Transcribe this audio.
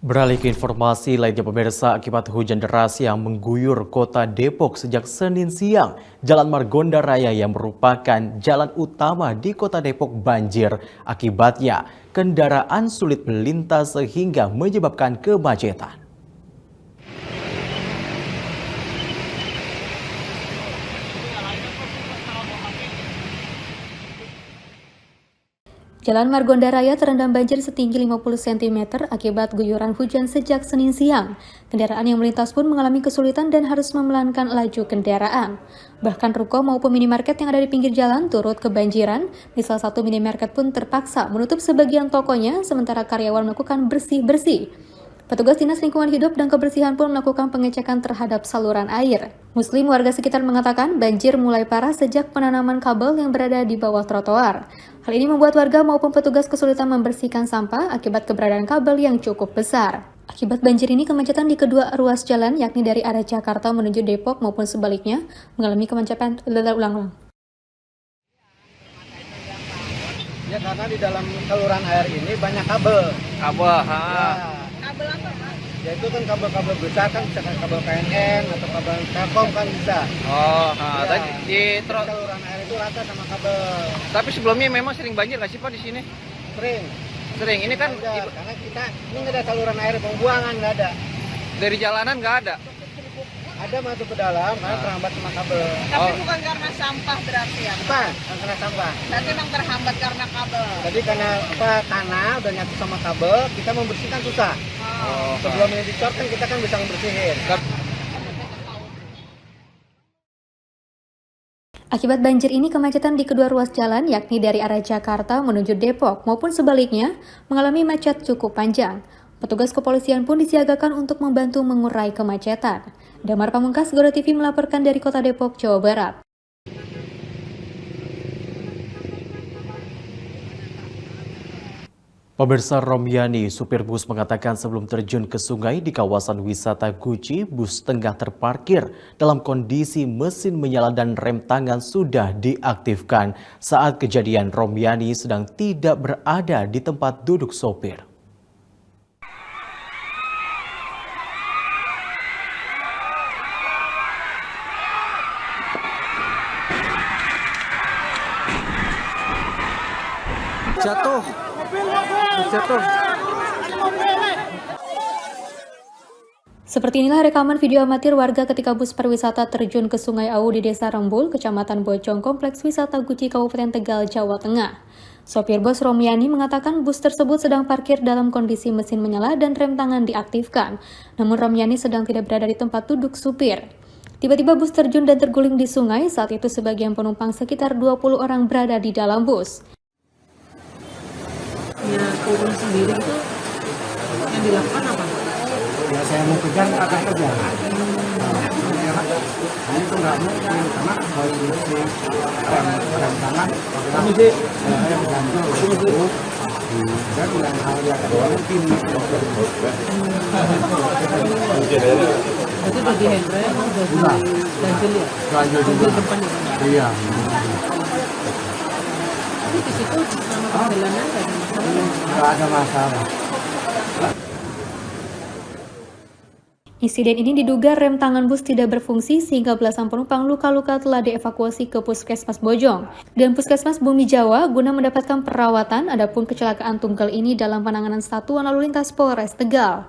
Beralih ke informasi lainnya pemirsa, akibat hujan deras yang mengguyur kota Depok sejak Senin siang, Jalan Margonda Raya yang merupakan jalan utama di kota Depok banjir. Akibatnya, kendaraan sulit melintas sehingga menyebabkan kemacetan. Jalan Margonda Raya terendam banjir setinggi 50 cm akibat guyuran hujan sejak Senin siang. Kendaraan yang melintas pun mengalami kesulitan dan harus memelankan laju kendaraan. Bahkan ruko maupun minimarket yang ada di pinggir jalan turut kebanjiran. Di salah satu minimarket pun terpaksa menutup sebagian tokonya, sementara karyawan melakukan bersih-bersih. Petugas Dinas Lingkungan Hidup dan Kebersihan pun melakukan pengecekan terhadap saluran air. Muslim warga sekitar mengatakan banjir mulai parah sejak penanaman kabel yang berada di bawah trotoar. Hal ini membuat warga maupun petugas kesulitan membersihkan sampah akibat keberadaan kabel yang cukup besar. Akibat banjir ini, kemacetan di kedua ruas jalan, yakni dari arah Jakarta menuju Depok maupun sebaliknya, mengalami kemacetan ulang-ulang. Ya, karena di dalam saluran air ini banyak kabel. Kabel, Kabel apa, Pak? Ya itu kan kabel-kabel besar kan, bisa kan kabel PNN atau kabel Telkom kan bisa. Ya, tadi di saluran air itu rata sama kabel. Tapi sebelumnya memang sering banjir nggak sih Pak di sini? Sering. Sering. Ini kan Karena kita ini nggak ada saluran air pembuangan, nggak ada. dari jalanan nggak ada. Ada masuk ke dalam karena terhambat sama kabel. Tapi bukan karena sampah berarti ya? Bukan, karena sampah. Berarti memang terhambat karena kabel. Jadi karena tanah udah nyatu sama kabel, kita membersihkan susah. Sebelum ini dicor kan kita kan bisa membersihin. Akibat banjir ini, kemacetan di kedua ruas jalan, yakni dari arah Jakarta menuju Depok maupun sebaliknya, mengalami macet cukup panjang. Petugas kepolisian pun disiagakan untuk membantu mengurai kemacetan. Damar Pamungkas, Goro TV melaporkan dari Kota Depok, Jawa Barat. Pemirsa, Romyani, supir bus mengatakan sebelum terjun ke sungai di kawasan wisata Guci, bus tengah terparkir dalam kondisi mesin menyala dan rem tangan sudah diaktifkan. Saat kejadian, Romyani sedang tidak berada di tempat duduk sopir. Jatuh. Seperti inilah rekaman video amatir warga ketika bus pariwisata terjun ke Sungai Awu di Desa Rembul, Kecamatan Bojong, Kompleks Wisata Guci, Kabupaten Tegal, Jawa Tengah. Sopir bus Romyani mengatakan bus tersebut sedang parkir dalam kondisi mesin menyala dan rem tangan diaktifkan. Namun Romyani sedang tidak berada di tempat duduk supir. Tiba-tiba bus terjun dan terguling di sungai. Saat itu sebagian penumpang sekitar 20 orang berada di dalam bus. Ya, turun sendiri itu yang dilakukan apa? Ya saya mau kejar, akan kejar. Nah, itu nggak mungkin karena kondisi rem tangan kami sih saya bergantung itu dan yang hal yang mungkin Itu bagi handbrake emang udah ganjil ya? ganjil depannya. Iya. Tapi di situ selama perjalanan Nggak ada masalah. Insiden ini diduga rem tangan bus tidak berfungsi sehingga belasan penumpang luka-luka telah dievakuasi ke Puskesmas Bojong dan Puskesmas Bumi Jawa guna mendapatkan perawatan. Adapun kecelakaan tunggal ini dalam penanganan Satuan Lalu Lintas Polres Tegal.